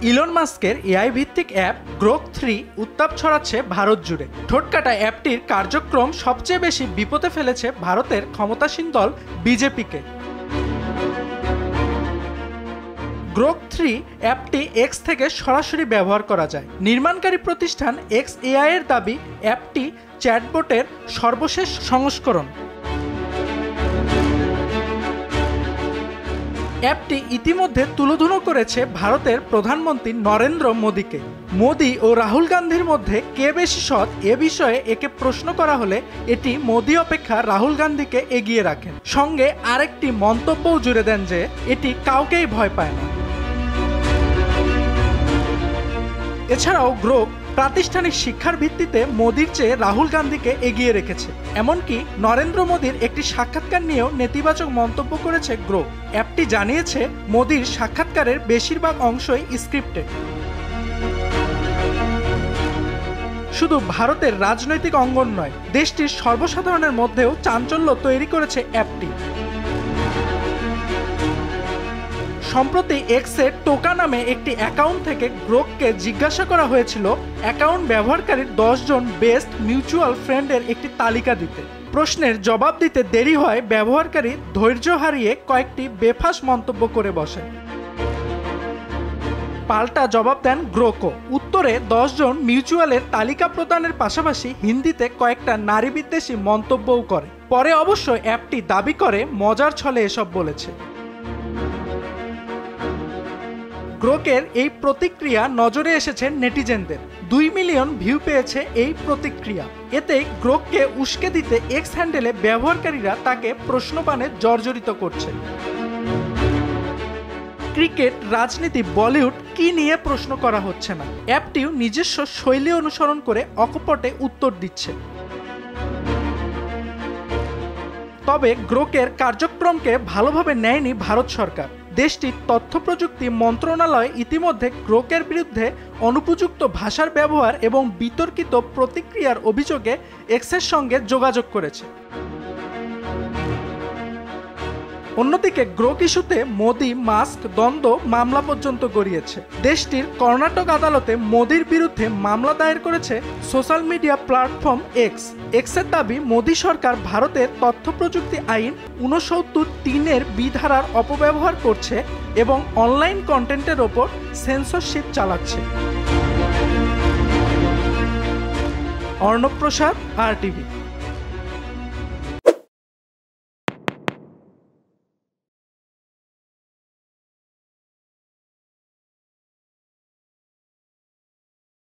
Elon মাস্কের AI ভিত্তিক app Grok 3 উত্তাপ ছড়াচ্ছে ভারত জুড়ে। ঠোঁটকাটা অ্যাপটির কার্যক্রম সবচেয়ে বেশি বিপদে ফেলেছে ভারতের ক্ষমতাসীন দল বিজেপিকে। গ্রোক 3 অ্যাপটি এক্স থেকে সরাসরি ব্যবহার করা যায়। নির্মাণকারী প্রতিষ্ঠান XAI এর দাবি অ্যাপটি চ্যাটবটের সর্বশেষ সংস্করণ। অ্যাপটি ইতিমধ্যে তুলোধুনো করেছে ভারতের প্রধানমন্ত্রী নরেন্দ্র মোদীকে। মোদী ও রাহুল গান্ধীর মধ্যে কে বেশি সৎ এ বিষয়ে একে প্রশ্ন করা হলে এটি মোদী অপেক্ষা রাহুল গান্ধীকে এগিয়ে রাখেন। সঙ্গে আরেকটি মন্তব্যও জুড়ে দেন যে এটি কাউকেই ভয় পায় না। এছাড়াও গ্রোক প্রাতিষ্ঠানিক শিক্ষার ভিত্তিতে মোদির চেয়ে রাহুল গান্ধীকে এগিয়ে রেখেছে। এমনকি নরেন্দ্র মোদীর একটি সাক্ষাৎকার নিয়েও নেতিবাচক মন্তব্য করেছে গ্রোক। অ্যাপটি জানিয়েছে মোদির সাক্ষাৎকারের বেশিরভাগ অংশই স্ক্রিপ্টেড। শুধু ভারতের রাজনৈতিক অঙ্গন নয়, দেশটির সর্বসাধারণের মধ্যেও চাঞ্চল্য তৈরি করেছে অ্যাপটি। সম্প্রতি এক্সের টোকা নামে একটি অ্যাকাউন্ট থেকে গ্রোককে জিজ্ঞাসা করা হয়েছিল অ্যাকাউন্ট ব্যবহারকারীর 10 জন বেস্ট মিউচুয়াল ফ্রেন্ডের একটি তালিকা দিতে। প্রশ্নের জবাব দিতে দেরি হয় ব্যবহারকারী ধৈর্য হারিয়ে কয়েকটি বেফাঁস মন্তব্য করে বসেন। পাল্টা জবাব দেন গ্রোকও। উত্তরে 10 জন মিউচুয়ালের তালিকা প্রদানের পাশাপাশি হিন্দিতে কয়েকটা নারী বিদ্বেষী মন্তব্যও করে। পরে অবশ্য অ্যাপটি দাবি করে মজার ছলে এসব বলেছে। গ্রোকের এই প্রতিক্রিয়া নজরে এসেছে নেটিজেনদের। 2 মিলিয়ন ভিউ পেয়েছে এই প্রতিক্রিয়া। এতে গ্রোককে উস্কে দিতে এক্স হ্যান্ডেলে ব্যবহারকারীরা তাকে প্রশ্নবাণে জর্জরিত করছে। ক্রিকেট, রাজনীতি, বলিউড কি নিয়ে প্রশ্ন করা হচ্ছে না। অ্যাপটিও নিজস্ব শৈলী অনুসরণ করে অকপটে উত্তর দিচ্ছে। তবে গ্রোকের কার্যক্রমকে ভালোভাবে নেয়নি ভারত সরকার। দেশটির তথ্য প্রযুক্তি মন্ত্রণালয় ইতিমধ্যে গ্রোকের বিরুদ্ধে অনুপযুক্ত ভাষার ব্যবহার এবং বিতর্কিত প্রতিক্রিয়ার অভিযোগে এক্সের সঙ্গে যোগাযোগ করেছে। অন্যদিকে গ্রোক ইস্যুতে মোদি মাস্ক দ্বন্দ্ব মামলা পর্যন্ত গড়িয়েছে। দেশটির কর্ণাটক আদালতে মোদির বিরুদ্ধে মামলা দায়ের করেছে সোশ্যাল মিডিয়া প্ল্যাটফর্ম এক্স। এক্সের দাবি মোদি সরকার ভারতের তথ্য প্রযুক্তি আইন 69(3) এর বিধারার অপব্যবহার করছে এবং অনলাইন কন্টেন্টের ওপর সেন্সরশিপ চালাচ্ছে। অর্ণব প্রসাদ, RTV।